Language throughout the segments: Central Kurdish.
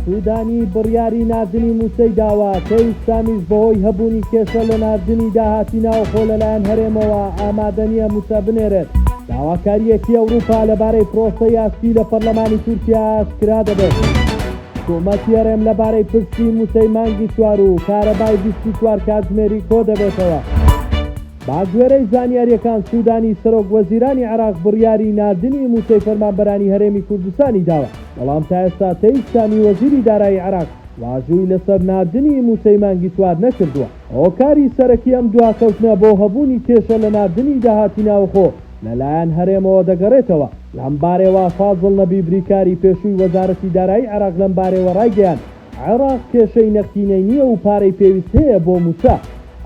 سوودانی بڕیاری ناردنی موسەی داوە پێویستامیش بەهۆی هەبوونی کێشە لە ناردنی داهاتی ناوخۆ لەلایەن هەرێمەوە ئامادە نییە موسە بنێرێت. داواکاریەکی ئەوروپا لەبارەی پرۆسەی یاستی لە پەرلەمانی تورکیا ئاشکرا دەبێت. حکوومەتی هەرێم لەبارەی پرسی موسەی مانگی 4 و کارەبای 24 کاتژمێری کۆ دەبێتەوە. باگوێرەی زانیاریەکان سوودانی سەرۆک وەزیرانی عێراق بڕیاری ناردنی موسەی فەرمانبەرانی هەرێمی کوردستانی داوە، بەڵام تا ئێستا تەیسامی وەزیری دارایی عێراق واژووی لەسەر ناردنی موسەی مانگی 4 نەکردووە. هۆکاری سەرەکی ئەم دواکەوتنە بۆ هەبوونی کێشە لە ناردنی داهاتی ناوخۆ لەلایەن هەرێمەوە دەگەڕێتەوە. لەم بارەوە فازڵ نەبی بریکاری پێشووی وەزارەتی دارایی عێراق لەم بارەوە ڕایگەیاند عێراق کێشەی نەقتینەی نییە و پارەی پێویست هەیە بۆ موسە.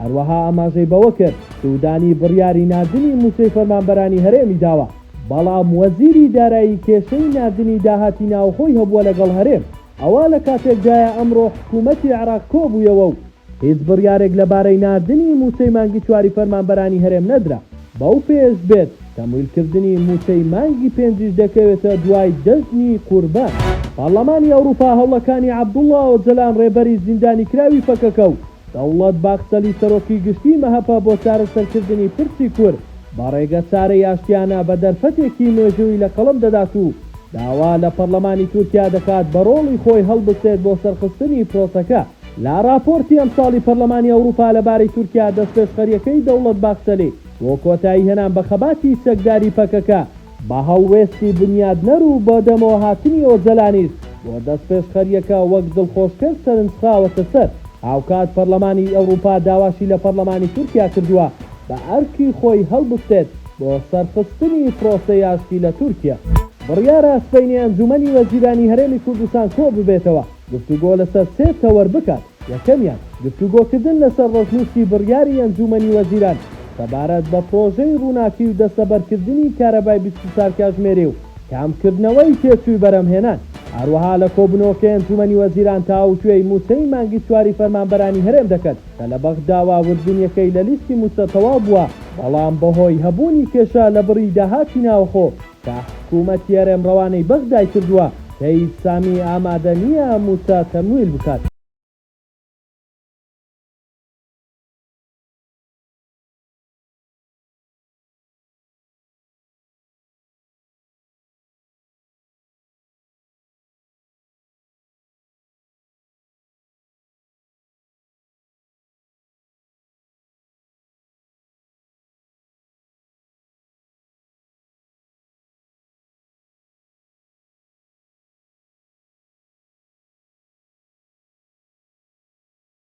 هەروەها ئاماژەی بەوە کرد سوودانی بڕیاری ناردنی موسەی فەرمانبەرانی هەرێمی داوە، بەڵام وەزیری دارایی کێشەی ناردنی داهاتی ناوخۆی هەبووە لەگەڵ هەرێم. ئەوە لە کاتێکدایە ئەمڕۆ حکوومەتی عێراق کۆبوویەوە و هیچ بڕیارێک لەبارەی ناردنی موسەی مانگی 4 فەرمانبەرانی هەرێم نەدرا. بەو پێش بێت تەمویلکردنی موسەی مانگی 5 دەکەوێتە دوای دەستنی قوربان. پەرلەمانی ئەوروپا هەوڵەکانی عەبدوڵڵا ئۆجەلان ڕێبەری زیندانی کراوی فەکەکە و دەوڵەت باخچەلی سەرۆکی گشتی مەهەپە بۆ چارەسەرکردنی پرسی کورد بە ڕێگە چارەی ئاشتیانە بە دەرفەتێکی نوێژووی لە قەڵەم دەدات و داوا لە پەرلەمانی تورکیا دەکات بە ڕۆڵی خۆی هەڵبستێت بۆ سەرخستنی پرۆسەکە. لە راپۆرتی ئەمساڵی پەرلەمانی ئەوروپا لەبارەی تورکیا دەستپێشخەریەکەی دەوڵەت باخچەلی بۆ کۆتایی هێنان بە خەباتی سەگداری پەکەکە بە هەڵوێستی بنیادنەر و بە دەمەوە هاتنی ئۆجەلانیش بۆ دەستپێشخەریەکە وەک دڵخۆشکەر سەرنجخاوەتە سەر. هاوکات پەرلەمانی ئەوروپا داواشی لە پەرلەمانی تورکیا کردووە بە ئەرکی خۆی هەڵبستێت بۆ سەرخستنی پرۆسەی یاستی لە تورکیا. بڕیارە سبەینی ئەنجومەنی وەزیرانی هەرێمی کوردستان کۆ ببێتەوە گفتوگۆ لەسەر 3 تەوەر بکات. یەکەمیان گفتوگۆکردن لەسەر ڕۆژنووسی بڕیاری ئەنجومەنی وەزیران سەبارەت بە پرۆژەی ڕووناکی و دەستەبەرکردنی کارەبای 24 کاتژمێری و کامکردنەوەی تێچووی بەرەمهێنان. هەروەها لە کۆبنەوەکەی ئەنجومەنی وەزیران تاوتوێی موسەی مانگی 4 فەرمانبەرانی هەرێم دەکات کە لە بەغداوا وردبوونیەکەی لە لیستی موسە تەواو بووە، بەڵام بەهۆی هەبوونی کێشە لە بڕی داهاتی ناوخۆ کە حکوومەتی هەرێم ڕەوانەی بەغدای کردووە هیچ سامی ئامادە نییە موسە تەمویل بکات.